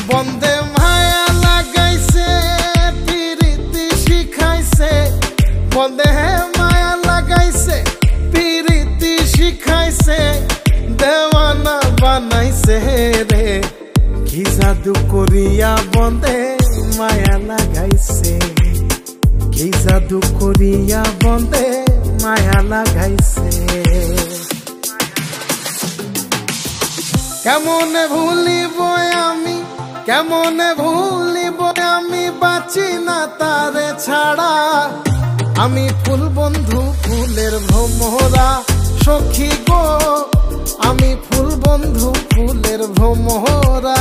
বন্দে মায়া লাগাইছে পিরিতি শিখাইছে, বন্দে মায়া লাগাইছে পিরিতি শিখাইছে, দেওয়ানা বানাইছে রে। কি জাদু করিয়া বন্দে মায়া লাগাইছে, কি জাদু করিয়া বন্দে মায়া লাগাইছে। কেমনে ভুলিব আমি, কেমনে ভুলিব আমি, বাঁচি না তারে ছাড়া। আমি ফুল বন্ধু ফুলের ভ্রমরা সখী গো, আমি ফুল বন্ধু ফুলের ভ্রমরা।